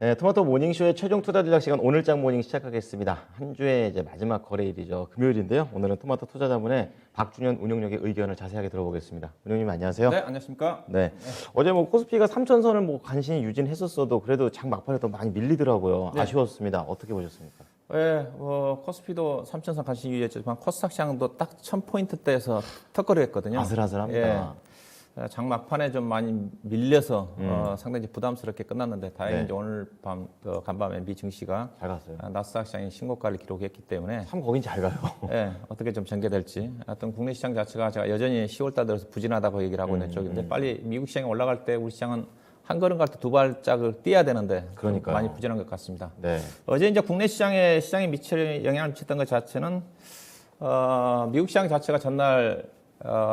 네, 토마토 모닝쇼의 최종 투자 전략 시간 오늘장 모닝 시작하겠습니다. 한 주의 이제 마지막 거래일이죠. 금요일인데요. 오늘은 토마토 투자자분의 박준현 운용력의 의견을 자세하게 들어보겠습니다. 운용님 안녕하세요. 네, 안녕하십니까? 네. 어제 뭐 코스피가 3,000선을 뭐 간신히 유진했었어도 그래도 장 막판에 또 많이 밀리더라고요. 네. 아쉬웠습니다. 어떻게 보셨습니까? 네, 코스피도 3,000선 간신히 유지했지만 코스닥 시장도 딱 1,000포인트대에서 턱걸이했거든요. 아슬아슬합니다. 장 막판에 좀 많이 밀려서 상당히 부담스럽게 끝났는데 다행히 네. 이제 오늘 간밤에 미 증시가 잘 갔어요. 나스닥 시장이 신고가를 기록했기 때문에 참 거긴 잘 가요. 예, 어떻게 좀 전개될지. 하여튼 국내 시장 자체가 제가 여전히 10월달 들어서 부진하다고 얘기를 하고 있는 쪽인데 빨리 미국 시장이 올라갈 때 우리 시장은 한 걸음 갈 때 두 발짝을 띄어야 되는데 그러니까요. 많이 부진한 것 같습니다. 네. 어제 이제 국내 시장에 영향을 미쳤던 것 자체는 미국 시장 자체가 전날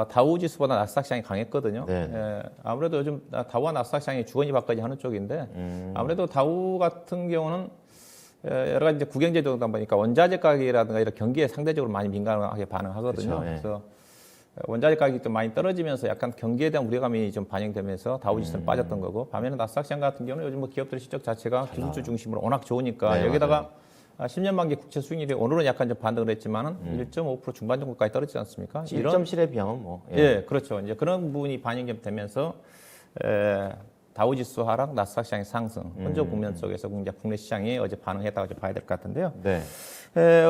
다우 지수보다 나스닥 시장이 강했거든요. 네. 예, 아무래도 요즘 다우와 나스닥 시장이 주거니 받거니 하는 쪽인데 아무래도 다우 같은 경우는 여러 가지 이제 국영제도다 보니까 원자재 가격이라든가 이런 경기에 상대적으로 많이 민감하게 반응하거든요. 그쵸, 예. 그래서 원자재 가격이 좀 많이 떨어지면서 약간 경기에 대한 우려감이 좀 반영되면서 다우 지수는 빠졌던 거고 반면에 나스닥 시장 같은 경우는 요즘 뭐 기업들 실적 자체가 기술주 중심으로 워낙 좋으니까 네, 여기다가 10년 만기 국채 수익률이 오늘은 약간 좀 반등을 했지만은 1.5% 중반 정도까지 떨어지지 않습니까? 1.7에 비하면 뭐. 예, 그렇죠. 이제 그런 부분이 반영이 되면서 다우 지수 하락, 나스닥 시장의 상승, 혼조 국면 속에서 이제 국내 시장이 어제 반응했다고 봐야 될 것 같은데요. 네.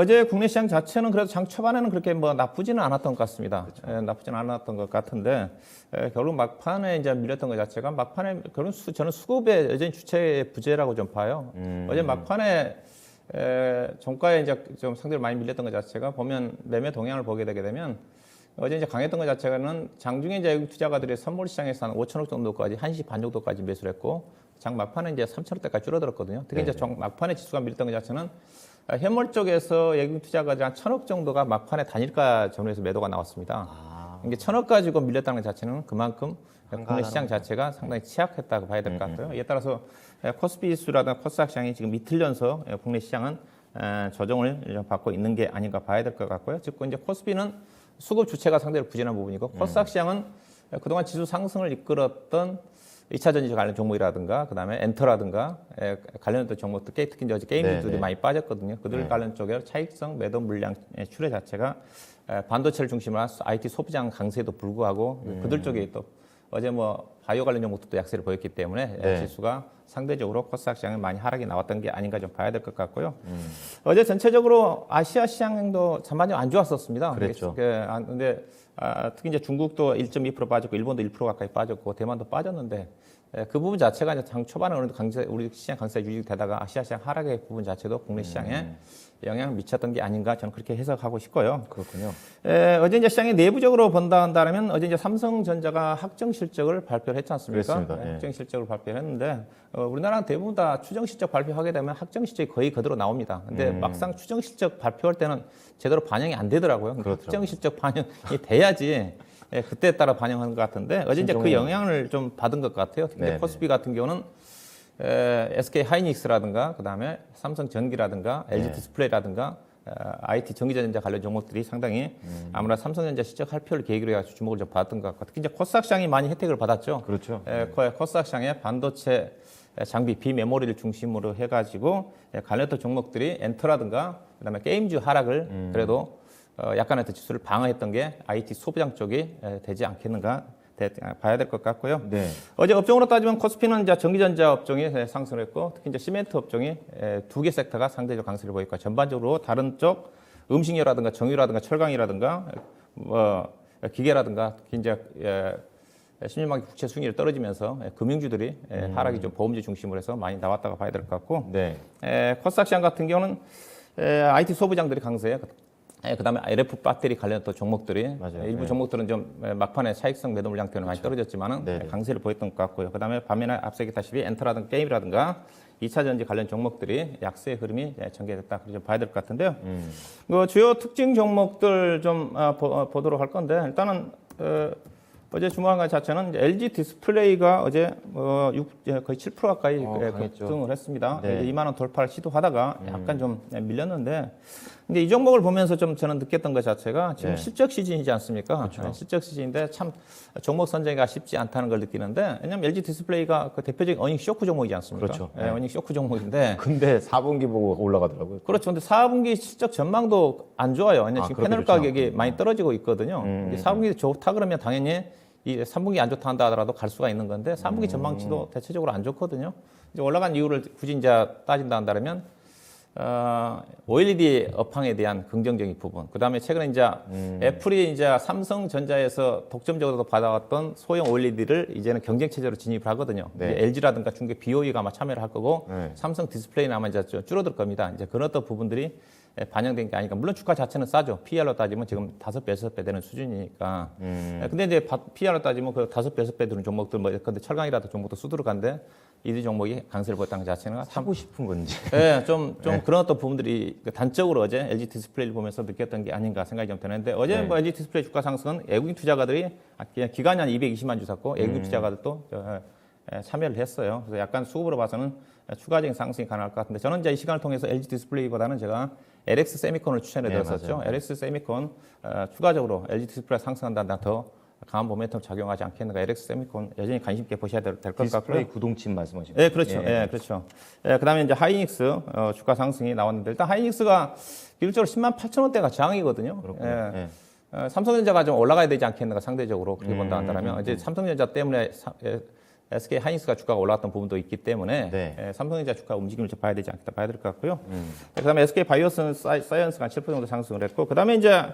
어제 국내 시장 자체는 그래도 장 초반에는 그렇게 뭐 나쁘지는 않았던 것 같습니다. 나쁘지는 않았던 것 같은데 결국 막판에 이제 밀렸던 것 자체가 막판에 결국 저는 수급의 여전히 주체 부재라고 좀 봐요. 어제 막판에 종가에 이제 좀 상대로 많이 밀렸던 것 자체가 보면 매매 동향을 보게 되게 되면 어제 이제 강했던 것 자체가는 장중에 이제 외국 투자가들이 선물 시장에서 한 5천억 정도까지 1시 반 정도까지 매수를 했고 장 막판에 이제 3천억대까지 줄어들었거든요. 특히 이제 막판에 지수가 밀렸던 것 자체는 현물 쪽에서 외국 투자가들 한 1,000억 정도가 막판에 단일가 전후에서 매도가 나왔습니다. 이게 1,000억 가지고 밀렸다는 것 자체는 그만큼 국내 시장 자체가 상당히 취약했다고 봐야 될 것 같고요. 이에 따라서 코스피 지수라든가 코스닥 시장이 지금 이틀 연속 국내 시장은 조정을 받고 있는 게 아닌가 봐야 될 것 같고요. 즉 이제 코스피는 수급 주체가 상대로 부진한 부분이고 코스닥 시장은 그동안 지수 상승을 이끌었던 2차 전지 관련 종목이라든가 그다음에 엔터라든가 관련된 종목들 특히 이제 게임주들이 네. 많이 빠졌거든요. 그들 관련 쪽에 차익성 매도 물량 출회 자체가 반도체를 중심으로 한 IT 소비장 강세에도 불구하고 그들 쪽에 또 어제 뭐 바이오 관련 종목도 약세를 보였기 때문에 네. 지수가 상대적으로 코스닥 시장에 많이 하락이 나왔던 게 아닌가 좀 봐야 될 것 같고요. 어제 전체적으로 아시아 시장도 전반적으로 안 좋았었습니다. 그랬죠. 근데 특히 이제 중국도 1.2% 빠졌고 일본도 1% 가까이 빠졌고 대만도 빠졌는데 그 부분 자체가 이제 장 초반에 어느 정도 우리 시장 강세가 유지되다가 아시아 시장 하락의 부분 자체도 국내 시장에 영향을 미쳤던 게 아닌가 저는 그렇게 해석하고 싶고요. 그렇군요. 어제 이제 시장이 내부적으로 본다면 어제 이제 삼성전자가 확정 실적을 발표를 했지 않습니까? 그랬습니다. 예. 확정 실적을 발표를 했는데 우리나라는 대부분 다 추정 실적 발표하게 되면 확정 실적이 거의 그대로 나옵니다. 근데 막상 추정 실적 발표할 때는 제대로 반영이 안 되더라고요. 그렇죠. 확정 실적 반영이 돼야지 그때에 따라 반영하는 것 같은데 어제 이제 그 영향을 좀 받은 것 같아요. 근데 네네. 코스피 같은 경우는 SK 하이닉스라든가 그다음에 삼성전기라든가 LG 디스플레이라든가 IT 전기전자 관련 종목들이 상당히 아무래도 삼성전자 실적 발표를 계기로 해서 주목을 좀 받았던 것 같고 특히 이제 코스닥 시장이 많이 혜택을 받았죠. 그렇죠. 코스닥 시장에 반도체 장비 비메모리를 중심으로 해가지고 관련된 종목들이 엔터라든가 그다음에 게임주 하락을 그래도 약간의 지수를 방어했던 게 IT 소비장 쪽이 되지 않겠는가 봐야 될 것 같고요. 네. 어제 업종으로 따지면 코스피는 이제 전기전자 업종이 상승을 했고 특히 이제 시멘트 업종이 두 개 섹터가 상대적 강세를 보이고 전반적으로 다른 쪽 음식료라든가 정유라든가 철강이라든가 기계라든가 특히 이제 10년 만기 국채 수익률이 떨어지면서 금융주들이 하락이 좀 보험주 중심으로 해서 많이 나왔다고 봐야 될 것 같고 네. 코스닥 시장 같은 경우는 IT 소비장들이 강세예요. 그다음에 LF 배터리 관련 또 종목들이 맞아요. 일부 네. 종목들은 좀 막판에 차익성 매도 물량 때문에 많이 떨어졌지만은 네네. 강세를 보였던 것 같고요. 그다음에 반면에 앞서 얘기했다시피 엔터라든가 게임이라든가 2차 전지 관련 종목들이 약세의 흐름이 전개됐다. 그렇게 좀 봐야 될 것 같은데요. 그 주요 특징 종목들 좀 보도록 할 건데 일단은 어제 주목한 것 자체는 LG 디스플레이가 어제 거의 7% 가까이 강했죠. 급등을 했습니다. 네. 2만 원 돌파를 시도하다가 약간 좀 밀렸는데 근데 이 종목을 보면서 좀 저는 느꼈던 것 자체가 지금 네. 실적 시즌이지 않습니까? 그렇죠. 네, 실적 시즌인데 참 종목 선정이 쉽지 않다는 걸 느끼는데, 왜냐면 LG 디스플레이가 그 대표적인 어닝 쇼크 종목이지 않습니까? 그렇죠. 네, 어닝 쇼크 종목인데. 근데 4분기 보고 올라가더라고요. 그렇죠. 근데 4분기 실적 전망도 안 좋아요. 왜냐면 지금 그렇게 패널 좋지 가격이 않군요. 많이 떨어지고 있거든요. 근데 4분기 좋다 그러면 당연히 이 3분기 안 좋다 한다 하더라도 갈 수가 있는 건데 3분기 전망치도 대체적으로 안 좋거든요. 이제 올라간 이유를 굳이 이제 따진다 한다면 OLED 업황에 대한 긍정적인 부분. 그다음에 최근에 이제 애플이 이제 삼성전자에서 독점적으로 받아왔던 소형 OLED를 이제는 경쟁 체제로 진입을 하거든요. 네. LG라든가 중개 BOE가 아마 참여를 할 거고 네. 삼성 디스플레이는 아마 이제 좀 줄어들 겁니다. 이제 그런 어떤 부분들이 반영된 게 아니까. 물론 주가 자체는 싸죠. PR로 따지면 지금 5배, 6배 되는 수준이니까. 근데 이제 PR로 따지면 그 5배, 6배 되는 종목들 뭐 근데 철강이라도 종목도 수두룩한데 이들 종목이 강세를 보였다는 것 자체는 참 사고 싶은 건지. 네, 좀 그런 어떤 부분들이 단적으로 어제 LG 디스플레이를 보면서 느꼈던 게 아닌가 생각이 좀 드는데 어제 네. 뭐 LG 디스플레이 주가 상승은 외국인 투자가들이 그냥 기간이 한 220만 주 샀고 외국인 투자가들도 참여를 했어요. 그래서 약간 수급으로 봐서는 추가적인 상승이 가능할 것 같은데 저는 이제 이 시간을 통해서 LG 디스플레이보다는 제가 LX 세미콘을 추천해 드렸었죠. 맞아요. LX 세미콘 추가적으로 LG 디스플레이가 상승한다 더 강한 모멘텀 작용하지 않겠는가. LX 세미콘 여전히 관심 있게 보셔야 될 것 같고요. 디스플레이 구동침 말씀하시는 네, 그렇죠. 예, 그렇죠. 예, 그다음에 이제 하이닉스 주가 상승이 나왔는데 일단 하이닉스가 기술적으로 10만 8천 원대가 저항이거든요. 그렇군요. 예. 예. 삼성전자가 좀 올라가야 되지 않겠는가 상대적으로 그렇게 본다 한다면 이제 삼성전자 때문에 SK 하이닉스가 주가가 올라갔던 부분도 있기 때문에 네. 삼성전자 주가 움직임을 좀 봐야 되지 않겠다 봐야 될 것 같고요. 그다음에 SK 바이오스 사이언스가 한 7% 정도 상승을 했고 그다음에 이제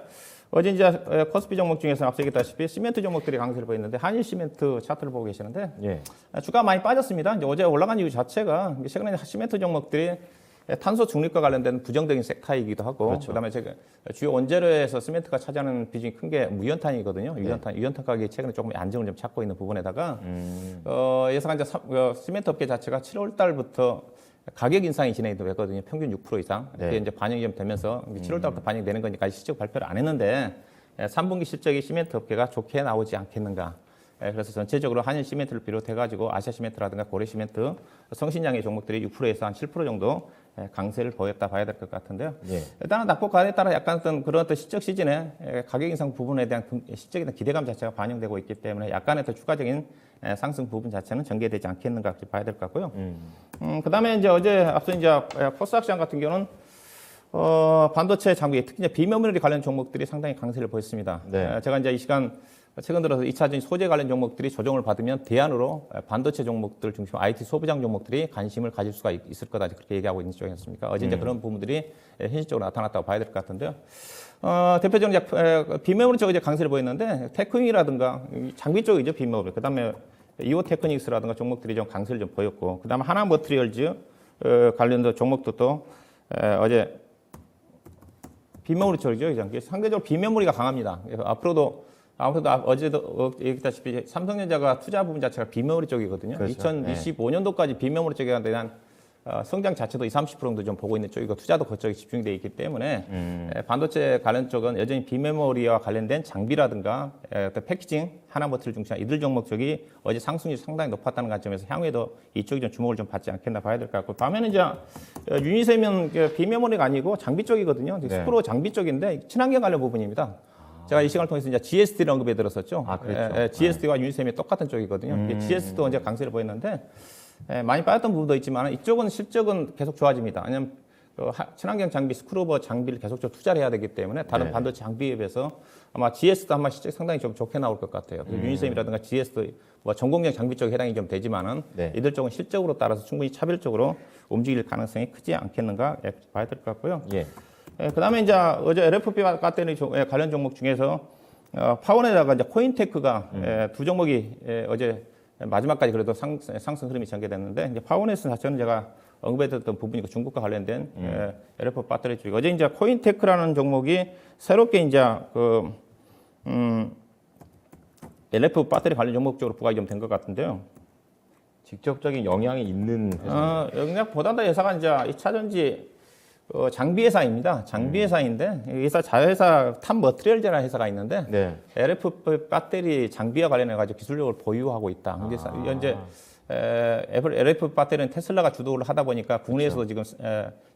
어제 이제 코스피 종목 중에서 앞서 얘기했다시피 시멘트 종목들이 강세를 보였는데 한일 시멘트 차트를 보고 계시는데 예. 주가 많이 빠졌습니다. 이제 어제 올라간 이유 자체가 최근에 시멘트 종목들이 탄소 중립과 관련된 부정적인 섹터이기도 하고 그렇죠. 그다음에 주요 원재료에서 시멘트가 차지하는 비중이 큰 게 무연탄이거든요. 유연탄 가격이 최근에 조금 안정을 좀 찾고 있는 부분에다가 예상한 이제 시멘트 업계 자체가 7월 달부터 가격 인상이 진행이 됐거든요. 평균 6% 이상. 네. 그게 이제 반영이 좀 되면서 7월 달부터 반영되는 거니까 실적 발표를 안 했는데 3분기 실적이 시멘트 업계가 좋게 나오지 않겠는가. 그래서 전체적으로 한일 시멘트를 비롯해가지고 아시아 시멘트라든가 고래 시멘트, 성신양의 종목들이 6%에서 한 7% 정도 강세를 보였다 봐야 될 것 같은데요. 예. 일단은 낙폭 가에 따라 약간 그런 어떤 실적 시즌에 가격 인상 부분에 대한 실적에 대한 기대감 자체가 반영되고 있기 때문에 약간의 더 추가적인 상승 부분 자체는 전개되지 않겠는가 그렇게 봐야 될 것 같고요. 그다음에 이제 어제 앞서 이제 코스닥 시장 같은 경우는 반도체 장비, 특히 이제 비메모리 관련 종목들이 상당히 강세를 보였습니다. 네. 제가 이제 이 시간 최근 들어서 2차적인 소재 관련 종목들이 조정을 받으면 대안으로 반도체 종목들 중심 IT 소부장 종목들이 관심을 가질 수가 있을 거다 그렇게 얘기하고 있는 쪽이었습니까? 어제 이제 그런 부분들이 현실적으로 나타났다고 봐야 될 것 같은데요. 대표적으로 이제 비메모리 쪽에 이제 강세를 보였는데 테크닉이라든가 장비 쪽이죠 비메모리. 그다음에 이오 테크닉스라든가 종목들이 좀 강세를 좀 보였고, 그다음에 하나 머트리얼즈 관련된 종목도 또 어제 비메모리 쪽이죠. 상대적으로 비메모리가 강합니다. 그래서 앞으로도 아무래도 어제도 얘기했다시피 삼성전자가 투자 부분 자체가 비메모리 쪽이거든요. 그렇죠. 2025년도까지 비메모리 쪽에 대한 성장 자체도 20-30% 정도 좀 보고 있는 쪽이고 투자도 그쪽에 집중되어 있기 때문에 반도체 관련 쪽은 여전히 비메모리와 관련된 장비라든가 패키징, 하나머트를 중심한 이들 종목 쪽이 어제 상승률이 상당히 높았다는 관점에서 향후에도 이쪽이 좀 주목을 좀 받지 않겠나 봐야 될 것 같고 반면에 이제 유니셈은 비메모리가 아니고 장비 쪽이거든요. 스프로 장비 쪽인데 친환경 관련 부분입니다. 제가 이 시간을 통해서 이제 GSD를 언급해 드렸었죠. 그렇죠. GSD와 유니셈이 똑같은 쪽이거든요. GSD도 이제 강세를 보였는데 많이 빠졌던 부분도 있지만 이쪽은 실적은 계속 좋아집니다. 왜냐하면 친환경 장비, 스크루버 장비를 계속적으로 투자를 해야 되기 때문에 다른 반도체 장비에 비해서 아마 GS도 아마 실적 상당히 좀 좋게 나올 것 같아요. 유니셈이라든가 GS도 뭐 전공정 장비 쪽에 해당이 좀 되지만은 이들 쪽은 실적으로 따라서 충분히 차별적으로 움직일 가능성이 크지 않겠는가 봐야 될 것 같고요. 예. 그다음에 이제 어제 LFP 배터리 관련 종목 중에서 파원에다가 이제 코인테크가 두 종목이 어제 마지막까지 그래도 상승 흐름이 전개됐는데 이제 파원에스 자체는 제가 언급해드렸던 부분이고 중국과 관련된 LFP 배터리 쪽이고 어제 이제 코인테크라는 종목이 새롭게 이제 LFP 배터리 관련 종목 쪽으로 부각이 좀 된 것 같은데요. 직접적인 영향이 있는 회사. 영향보다 더 회사가 이제 2차 전지 장비 회사입니다. 장비 회사인데 이 회사 자회사 탑 머트리얼즈라는 회사가 있는데 네. LFP 배터리 장비와 관련해 가지고 기술력을 보유하고 있다. 근데 현재 LFP 배터리는 테슬라가 주도를 하다 보니까 국내에서도 지금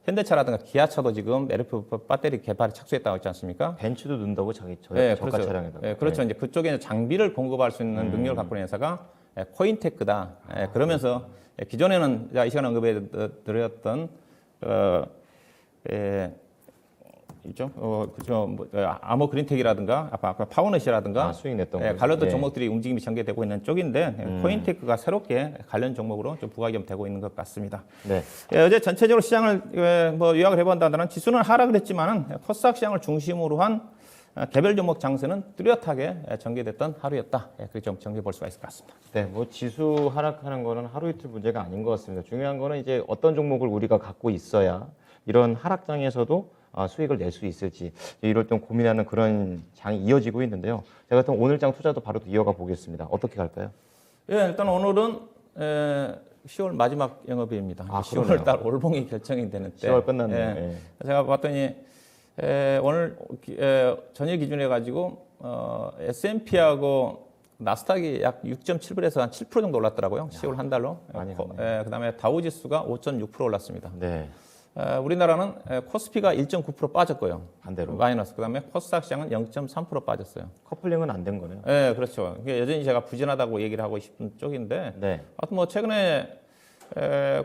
현대차라든가 기아차도 지금 LFP 배터리 개발에 착수했다고 했지 않습니까? 벤츠도 넣는다고 자기 네, 저가 그렇죠. 차량에다가. 네, 그렇죠. 이제 그쪽에 이제 장비를 공급할 수 있는 능력을 갖고 있는 회사가 코인테크다. 그러면서 기존에는 이 시간 언급해 드렸던 있죠. 아모 그린텍이라든가 아까 파워넷이라든가 수익 냈던 거. 관련된 종목들이 움직임이 전개되고 있는 쪽인데 코인테크가 새롭게 관련 종목으로 좀 부각이 되고 있는 것 같습니다. 네. 어제 전체적으로 시장을 요약을 해본다면 지수는 하락을 했지만은 코스닥 시장을 중심으로 한 개별 종목 장세는 뚜렷하게 전개됐던 하루였다. 그렇게 좀 정리해 볼 수가 있을 것 같습니다. 네, 뭐 지수 하락하는 거는 하루 이틀 문제가 아닌 것 같습니다. 중요한 거는 이제 어떤 종목을 우리가 갖고 있어야 이런 하락장에서도 수익을 낼 수 있을지 이럴 때 고민하는 그런 장이 이어지고 있는데요. 제가 또 오늘 장 투자도 바로 이어가 보겠습니다. 어떻게 갈까요? 예, 일단 오늘은 10월 마지막 영업일입니다. 10월 달 월봉이 결정이 되는 때. 10월 끝났네요. 예. 제가 봤더니 오늘 전일 기준해 가지고 S&P하고 나스닥이 약 6.7%에서 한 7% 정도 올랐더라고요. 10월 한 달로. 많이 그다음에 다우지수가 5.6% 올랐습니다. 네. 우리나라는 코스피가 1.9% 빠졌고요. 반대로. 마이너스. 그다음에 코스닥 시장은 0.3% 빠졌어요. 커플링은 안 된 거네요. 네, 그렇죠. 이게 여전히 제가 부진하다고 얘기를 하고 싶은 쪽인데, 네. 하여튼 뭐 최근에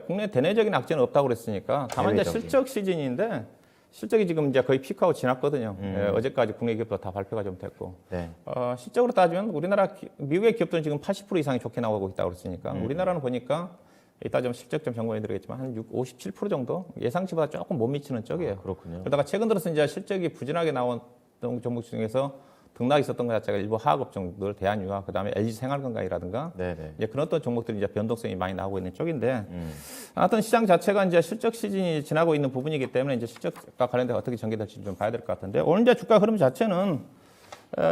국내 대내적인 악재는 없다고 그랬으니까, 다만 이제 대외적인. 실적 시즌인데 실적이 지금 이제 거의 피크아웃 지났거든요. 어제까지 국내 기업도 다 발표가 좀 됐고, 네. 실적으로 따지면 미국의 기업들은 지금 80% 이상이 좋게 나오고 있다고 그랬으니까, 우리나라는 보니까 이따 좀 실적 좀 정보해 드리겠지만 한 57% 정도 예상치보다 조금 못 미치는 쪽이에요. 그렇군요. 그러다가 최근 들어서 이제 실적이 부진하게 나온 종목 중에서 등락이 있었던 것 자체가 일부 화학업종들, 대한유화, 그다음에 LG생활건강이라든가 네네. 이제 그런 어떤 종목들이 이제 변동성이 많이 나오고 있는 쪽인데, 하여튼 시장 자체가 이제 실적 시즌이 지나고 있는 부분이기 때문에 이제 실적과 관련돼서 어떻게 전개될지 좀 봐야 될 것 같은데, 오늘 이제 주가 흐름 자체는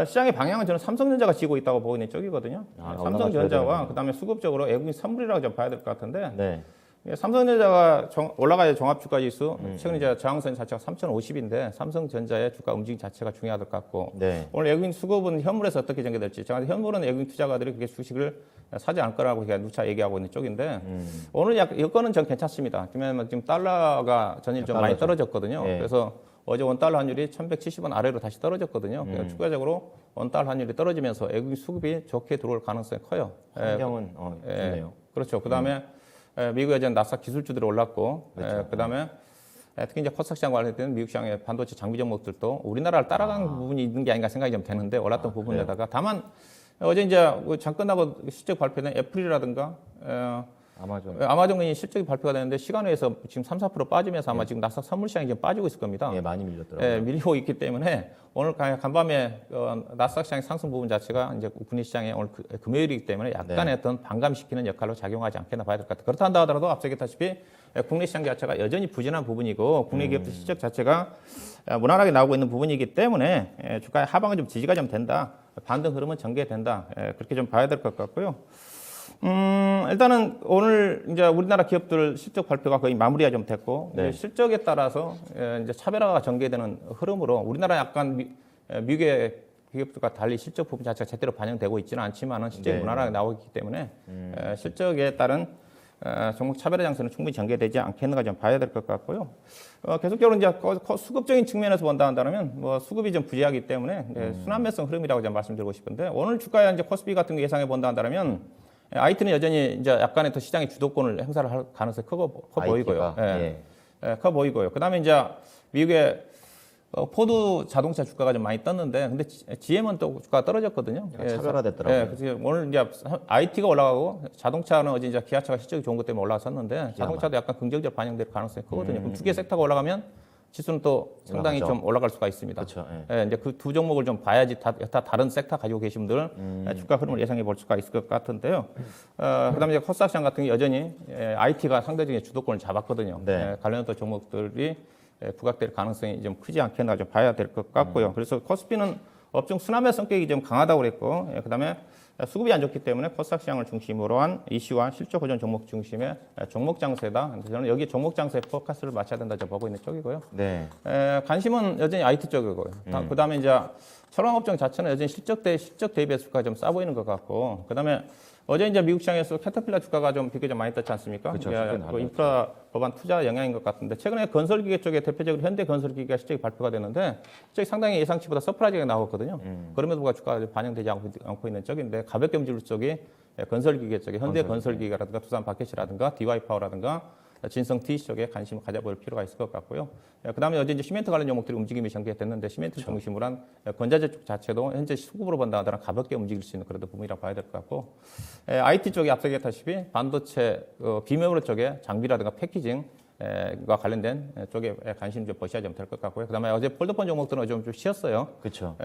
시장의 방향은 저는 삼성전자가 지고 있다고 보고 있는 쪽이거든요. 삼성전자와 그다음에 수급적으로 외국인 선물이라고 좀 봐야 될 것 같은데, 네. 삼성전자가 올라가야 종합주가지수 최근 이제 저항선 자체가 3,050인데 삼성전자의 주가 움직임 자체가 중요할 것 같고, 네. 오늘 외국인 수급은 현물에서 어떻게 전개될지, 제가 현물은 외국인 투자가들이 그게 주식을 사지 않을 거라고 누차 얘기하고 있는 쪽인데, 오늘 여건은 전 괜찮습니다. 왜냐하면 지금 달러가 전일 좀 많이 떨어졌거든요. 네. 그래서 어제 원달러 환율이 1,170원 아래로 다시 떨어졌거든요. 그러니까 추가적으로 원달러 환율이 떨어지면서 외국인 수급이 좋게 들어올 가능성이 커요. 환경은 좋네요. 그렇죠. 그다음에 미국 여전 나스닥 기술주들이 올랐고, 그다음에 특히 이제 코스닥 시장 관련된 미국 시장의 반도체 장비 종목들도 우리나라를 따라간 부분이 있는 게 아닌가 생각이 좀 되는데, 올랐던 부분에다가 다만 어제 이제 장 끝나고 실적 발표된 애플이라든가 아마존이 실적이 발표가 되는데 시간외에서 지금 3, 4% 빠지면서 아마 지금 나스닥 선물 시장이 지금 빠지고 있을 겁니다. 예, 많이 밀렸더라고요. 밀리고 있기 때문에 오늘 간밤에 나스닥 시장의 상승 부분 자체가 이제 국내 시장에 오늘 금요일이기 때문에 약간의 어떤 반감시키는 역할로 작용하지 않겠나 봐야 될 것 같아요. 그렇다 하더라도 앞서 얘기했다시피 국내 시장 자체가 여전히 부진한 부분이고 국내 기업들 실적 자체가 무난하게 나오고 있는 부분이기 때문에 주가의 하방은 좀 지지가 좀 된다. 반등 흐름은 전개된다. 그렇게 좀 봐야 될 것 같고요. 일단은 오늘 이제 우리나라 기업들 실적 발표가 거의 마무리가 좀 됐고, 네. 실적에 따라서 이제 차별화가 전개되는 흐름으로 우리나라 약간 미국의 기업들과 달리 실적 부분 자체가 제대로 반영되고 있지는 않지만은 실적이 네. 무난하게 나오기 때문에 실적에 따른 종목 차별화 장세는 충분히 전개되지 않겠는가 좀 봐야 될 것 같고요. 계속적으로 이제 수급적인 측면에서 본다 한다면 뭐 수급이 좀 부재하기 때문에 순환매성 흐름이라고 좀 말씀드리고 싶은데, 오늘 주가에 이제 코스피 같은 거 예상해 본다 한다면 IT는 여전히 이제 약간의 더 시장의 주도권을 행사를 할 가능성이 커 보이고요. 커 보이고요. 그다음에 이제 미국의 포드 자동차 주가가 좀 많이 떴는데, 근데 GM은 또 주가가 떨어졌거든요. 차별화됐더라고요. 그래서 오늘 이제 IT가 올라가고 자동차는 어제 이제 기아차가 실적이 좋은 것 때문에 올라섰는데, 자동차도 약간 긍정적 반영될 가능성이 크거든요. 그럼 두 개 섹터가 올라가면 지수는 또 상당히 올라가죠. 좀 올라갈 수가 있습니다. 그렇죠. 이제 그 두 종목을 좀 봐야지 여타 다른 섹터 가지고 계신 분들 주가 흐름을 예상해 볼 수가 있을 것 같은데요. 그다음에 이제 코스닥 시장 같은 게 여전히 IT가 상대적인 주도권을 잡았거든요. 네. 관련된 종목들이 부각될 가능성이 좀 크지 않겠나 좀 봐야 될 것 같고요. 그래서 코스피는 업종 순환매 성격이 좀 강하다고 그랬고, 그다음에 수급이 안 좋기 때문에 코스닥 시장을 중심으로 한 이슈와 실적 호전 종목 중심의 종목 장세다. 그래서 저는 여기 종목 장세 포커스를 맞춰야 된다 저 보고 있는 쪽이고요. 네. 관심은 여전히 IT 쪽이고요. 그다음에 이제 철강업종 자체는 여전히 실적 대비 수가 좀 싸 보이는 것 같고, 그다음에 어제 이제 미국 시장에서 캐터필러 주가가 좀 비교적 많이 떴지 않습니까? 그렇죠. 그 인프라 법안 투자 영향인 것 같은데 최근에 건설기계 쪽에 대표적으로 현대건설기계가 실적이 발표가 됐는데 실적이 상당히 예상치보다 서프라이즈가 나왔거든요. 그럼에도 불구하고 주가가 반영되지 않고 있는 쪽인데 가볍게 움직일 쪽이 건설기계 쪽에 현대건설기계라든가 두산바켓이라든가 DY파워라든가 진성 TC 쪽에 관심을 가져볼 필요가 있을 것 같고요. 그다음에 어제 이제 시멘트 관련 종목들이 움직임이 전개됐는데 시멘트 중심으로 한 건자재 쪽 자체도 현재 수급으로 본다 하더라도 가볍게 움직일 수 있는 그런 부분이라고 봐야 될 것 같고, IT 쪽에 앞서 얘기했다시피 반도체 비메모리 쪽에 장비라든가 패키징과 관련된 쪽에 관심 좀 보셔야 될 것 같고요. 그다음에 어제 폴더폰 종목들은 좀 쉬었어요. 그렇죠.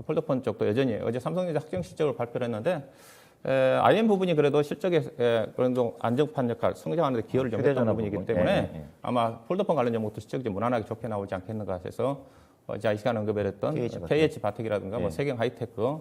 폴더폰 쪽도 여전히 어제 삼성전자 확정 실적을 발표를 했는데. IM 부분이 그래도 실적에 그래도 안정판 역할, 성장하는 데 기여를 좀 했던 부분이기 때문에 아마 폴더폰 관련 종목도 실적이 좀 무난하게 좋게 나오지 않겠는가 해서 어제 이 시간 언급했던 KH 바텍이라든가 뭐 세경 하이테크,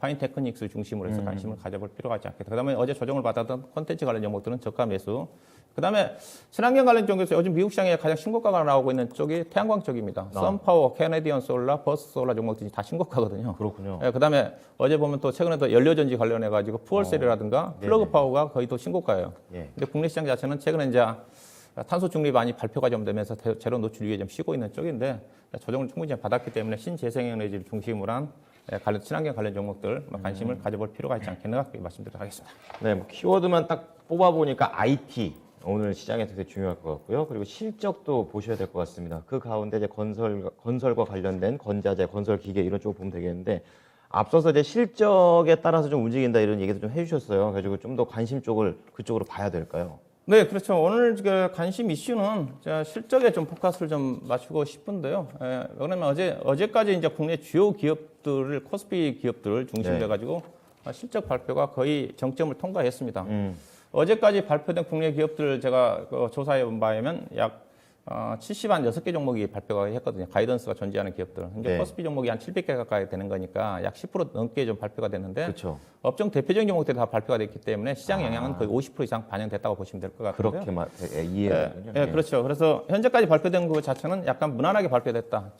파인테크닉스 중심으로 해서 관심을 가져볼 필요가 있지 않겠다. 그다음에 어제 조정을 받았던 콘텐츠 관련 종목들은 저가 매수. 그다음에 친환경 관련 쪽에서 요즘 미국 시장에 가장 신고가가 나오고 있는 쪽이 태양광 쪽입니다. 썬파워, 캐네디언 솔라, 버스 솔라 종목들이 다 신고가거든요. 그렇군요. 그다음에 어제 보면 또 최근에 또 연료전지 관련해 가지고 푸얼셀이라든가 플러그 파워가 거의 또 신고가예요. 근데 국내 시장 자체는 최근에 이제 탄소 중립 많이 발표가 좀 되면서 제로 노출 위에 좀 쉬고 있는 쪽인데 조정을 충분히 받았기 때문에 신재생에너지를 중심으로 한 친환경 관련 종목들 관심을 가져볼 필요가 있지 않겠는가 말씀드리도록 하겠습니다. 네, 뭐 키워드만 딱 뽑아보니까 IT 오늘 시장에서 되게 중요할 것 같고요. 그리고 실적도 보셔야 될 것 같습니다. 그 가운데 이제 건설과 관련된 건자재, 건설기계 이런 쪽을 보면 되겠는데 앞서서 이제 실적에 따라서 좀 움직인다 이런 얘기도 좀 해주셨어요. 그래가지고 좀 더 관심 쪽을 그쪽으로 봐야 될까요? 네, 그렇죠. 오늘 그 관심 이슈는 제가 실적에 좀 포커스를 좀 맞추고 싶은데요. 왜냐면 어제까지 이제 국내 주요 기업들을 코스피 기업들 중심돼 가지고 실적 발표가 거의 정점을 통과했습니다. 어제까지 발표된 국내 기업들 제가 조사해 본 바에는 약 6개 종목이 발표가 했거든요. 가이던스가 존재하는 기업들. 이제 코스피 종목이 한 700개 가까이 되는 거니까 약 10% 넘게 좀 발표가 됐는데 그렇죠. 업종 대표적인 종목들이 다 발표가 됐기 때문에 시장 영향은 거의 50% 이상 반영됐다고 보시면 될 것 같은데요. 그렇게 이해하군요. 네, 그렇죠. 그래서 현재까지 발표된 그 자체는 약간 무난하게 발표됐다.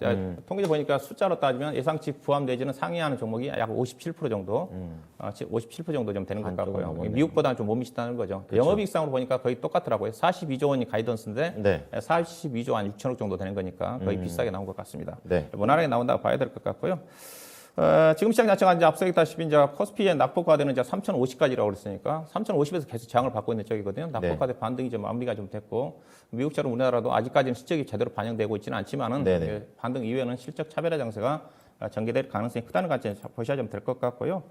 통계를 보니까 숫자로 따지면 예상치 부합 내지는 상회하는 종목이 약 57% 정도, 57% 정도 좀 되는 것 같고요. 넘었네요. 미국보다는 좀 못 미치다는 거죠. 그렇죠. 영업이익상으로 보니까 거의 똑같더라고요. 42조 원이 가이던스인데 네. 42조 한 6천억 정도 되는 거니까 거의 비싸게 나온 것 같습니다. 네. 무난하게 나온다고 봐야 될 것 같고요. 지금 시장 자체가 이제 앞서 얘기했다시피 이제 코스피의 낙폭과대는 이제 3,050까지라고 그랬으니까 3,050에서 계속 장을 받고 있는 쪽이거든요. 낙폭과대 반등이 좀 마무리가 좀 됐고 미국처럼 우리나라도 아직까지는 실적이 제대로 반영되고 있지는 않지만은 반등 이후에는 실적 차별화 장세가 전개될 가능성이 크다는 관점 보셔야 좀 될 것 같고요.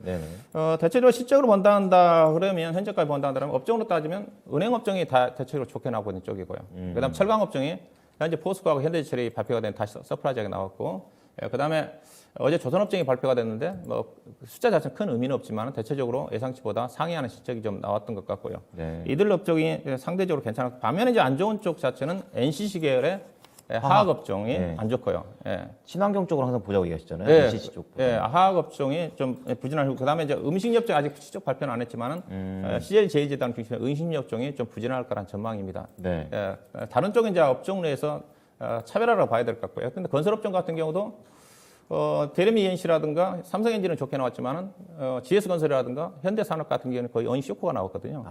대체적으로 실적으로 본다 그러면 현재까지 본다 한다면 업종으로 따지면 은행 업종이 다 대체적으로 좋게 나오고 있는 쪽이고요. 그다음 철강 업종이 현재 포스코하고 현대제철이 발표가 된 다시 서프라이즈가 나왔고, 그다음에 어제 조선업종이 발표가 됐는데 뭐 숫자 자체는 큰 의미는 없지만 대체적으로 예상치보다 상회하는 실적이 좀 나왔던 것 같고요. 이들 업종이 상대적으로 괜찮았고 반면에 이제 안 좋은 쪽 자체는 NCC 계열의 화학 업종이 안 좋고요. 친환경 쪽으로 항상 보자고 얘기하셨잖아요. NCC 쪽. 화학 업종이 좀 부진하고 그다음에 이제 음식료 업종 아직 실적 발표는 안 했지만은 CL 제이제단 중심의 음식료 업종이 좀 부진할 거란 전망입니다. 다른 쪽은 이제 업종 내에서 차별화라고 봐야 될 것 같고요. 근데 건설 업종 같은 경우도 대림이 ENC라든가 삼성엔진은 좋게 나왔지만은 GS건설이라든가 현대산업 같은 경우는 거의 언쇼크가 나왔거든요.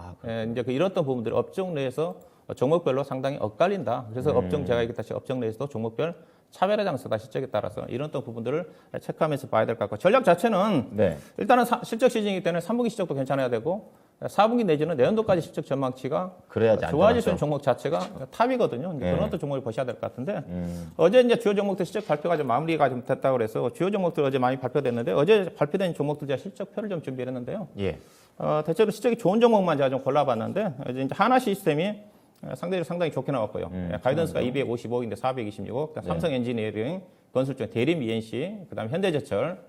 이제 이런 부분들이 업종 내에서 종목별로 상당히 엇갈린다. 그래서 업종 제가 얘기했다시피 업종 내에서도 종목별 차별화 장세다 실적에 따라서 이런 부분들을 체크하면서 봐야 될 것 같고 전략 자체는 일단은 실적 시즌이기 때문에 3분기 실적도 괜찮아야 되고 4분기 내지는 내년도까지 실적 전망치가 좋아질 수 있는 종목 자체가 탑이거든요. 그런 어떤 종목을 보셔야 될 것 같은데 어제 이제 주요 종목들 실적 발표가 좀 마무리가 좀 됐다고 그래서 주요 종목들 어제 많이 발표됐는데 어제 발표된 종목들 제가 실적표를 좀 준비했는데요. 대체로 실적이 좋은 종목만 제가 좀 골라봤는데 이제 하나 시스템이 상당히 좋게 나왔고요. 가이던스가 255인데 426억, 삼성 엔지니어링, 건설중 대림 ENC, 그다음에 현대제철,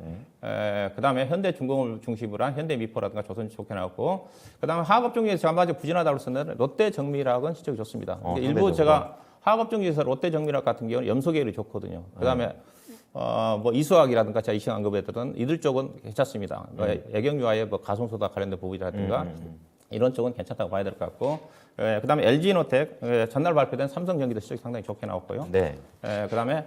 그다음에 현대중공업을 중심으로 한 현대미포라든가 조선이 좋게 나왔고, 그다음에 화학업종 중에서 제가 아주 부진하다고 했었는데 롯데정밀학은 실적이 좋습니다. 일부 제가 화학업종 중에서 롯데정밀학 같은 경우는 염소계열이 좋거든요. 그다음에 뭐 이수학이라든가 제가 이 시간 언급했던 이들 쪽은 괜찮습니다. 애경유화의 뭐 가송소다 관련된 부분이라든가 이런 쪽은 괜찮다고 봐야 될 것 같고, 그다음에 LG노텍 전날 발표된 삼성전기도 실적이 상당히 좋게 나왔고요. 그다음에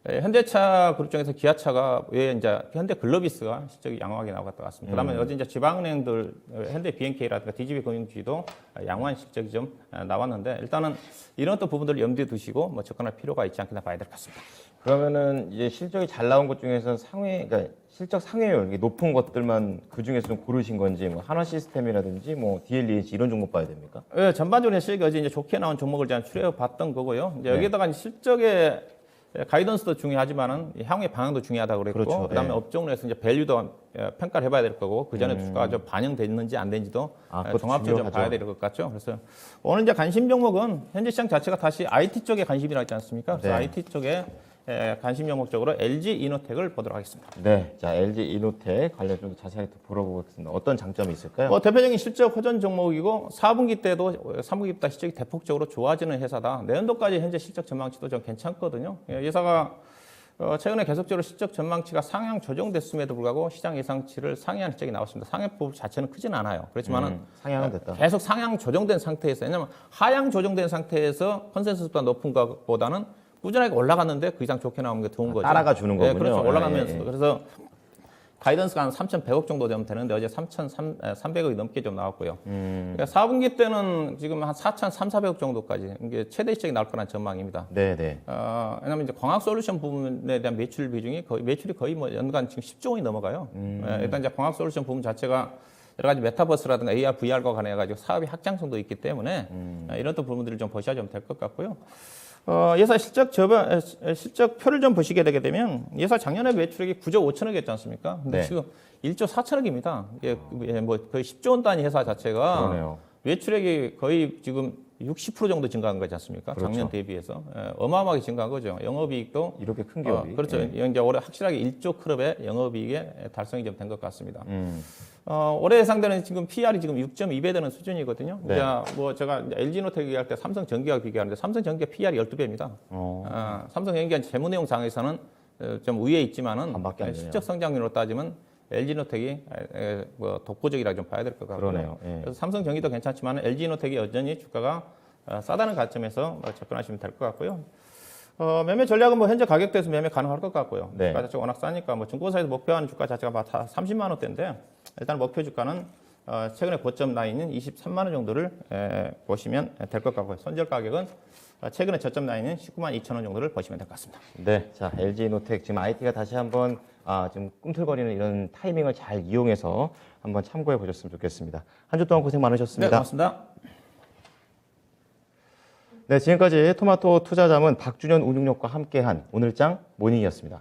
현대차 그룹 중에서 기아차가 왜 이제 현대글로비스가 실적이 양호하게 나왔던 것 같습니다. 그다음에 어제 이제 지방은행들 현대 BNK라든가 DGB 금융주도 양호한 실적이 좀 나왔는데 일단은 이런 또 부분들을 염두에 두시고 뭐 접근할 필요가 있지 않겠나 봐야 될 것 같습니다. 그러면은 이제 실적이 잘 나온 것 중에서 그러니까 실적 상회율 이게 높은 것들만 그 중에서 좀 고르신 건지 뭐 한화 시스템이라든지 뭐 DLH 이런 종목 봐야 됩니까? 예, 전반적으로 실적이 어제 이제 좋게 나온 종목을 제가 추려해 봤던 거고요. 이제 여기다가 이제 실적의 가이던스도 중요하지만은 향후의 방향도 중요하다고 그랬고, 그렇죠. 그다음에 예. 업종에서 이제 밸류도 평가를 해봐야 될 거고, 그 전에 주가가 좀 반영됐는지 안 됐는지도 그것도 종합적으로 좀 중요하죠. 봐야 될 것 같죠. 그래서 오늘 이제 관심 종목은 현재 시장 자체가 다시 IT 쪽에 관심이라 했지 않습니까? 그래서 네. IT 쪽에 관심 종목적으로 LG 이노텍을 보도록 하겠습니다. 네, 자 LG 이노텍 관련 좀 자세하게 또 보겠습니다. 어떤 장점이 있을까요? 대표적인 실적 호전 종목이고 4분기 때도 3분기보다 실적이 대폭적으로 좋아지는 회사다. 내년도까지 현재 실적 전망치도 좀 괜찮거든요. 회사가 최근에 계속적으로 실적 전망치가 상향 조정됐음에도 불구하고 시장 예상치를 상회한 실적이 나왔습니다. 상회폭 자체는 크진 않아요. 그렇지만은 상향은 됐다. 계속 상향 조정된 상태에서, 왜냐하면 하향 조정된 상태에서 컨센서스보다 높은 것보다는 꾸준하게 올라갔는데 그 이상 좋게 나오는 게 좋은 거죠. 따라가 주는 거군요. 그렇죠. 올라가면서. 예. 그래서 가이던스가 한 3,100억 정도 되면 되는데 어제 3,300억이 넘게 좀 나왔고요. 그러니까 4분기 때는 지금 한 4,300억 정도까지 이게 최대 실적이 나올 거란 전망입니다. 네, 네. 왜냐하면 이제 광학 솔루션 부분에 대한 매출 비중이 매출이 거의 뭐 연간 지금 10조 원이 넘어가요. 일단 이제 광학 솔루션 부분 자체가 여러 가지 메타버스라든가 AR, VR과 관해가지고 사업이 확장성도 있기 때문에 이런 또 부분들을 좀 보셔야 좀 될 것 같고요. 예사 실적표를 좀 보시게 되게 되면 예사 작년에 매출액이 9조 5천억이었지 않습니까? 근데 네. 지금 1조 4천억입니다. 이게 뭐 거의 10조 원 단위 회사 자체가 그러네요. 매출액이 거의 지금 60% 정도 증가한 거지 않습니까? 그렇죠. 작년 대비해서 어마어마하게 증가한 거죠. 영업이익도 이렇게 큰 기업이. 그렇죠. 예. 이제 올해 확실하게 1조 클럽의 영업이익에 달성이 좀 된 것 같습니다. 올해 예상되는 지금 PR이 지금 6.2배 되는 수준이거든요. 네. 이제 뭐 제가 LG노텍 얘기할 때 삼성전기와 비교하는데 삼성전기가 PR이 12배입니다. 삼성전기가 재무 내용 상에서는 좀 우위에 있지만은 반밖에 안 되네요. 실적 성장률로 따지면 LG노텍이 뭐 독보적이라 좀 봐야 될 것 같고요. 그러네요. 예. 그래서 삼성전기도 괜찮지만 LG노텍이 여전히 주가가 싸다는 관점에서 접근하시면 될 것 같고요. 매매 전략은 뭐 현재 가격대에서 매매 가능할 것 같고요. 네. 주가 자체가 워낙 싸니까 뭐 증권사에서 목표하는 주가 자체가 다 30만 원대인데 일단 목표 주가는 최근에 고점 라인은 23만 원 정도를 보시면 될 것 같고요. 손절 가격은 최근에 저점 라인은 19만 2천 원 정도를 보시면 될 것 같습니다. 네, 자 LG 이노텍 지금 IT가 다시 한번 지금 꿈틀거리는 이런 타이밍을 잘 이용해서 한번 참고해 보셨으면 좋겠습니다. 한 주 동안 고생 네, 많으셨습니다. 고맙습니다. 네, 지금까지 토마토 투자자문 박준현 운용력과 함께한 오늘장 모닝이었습니다.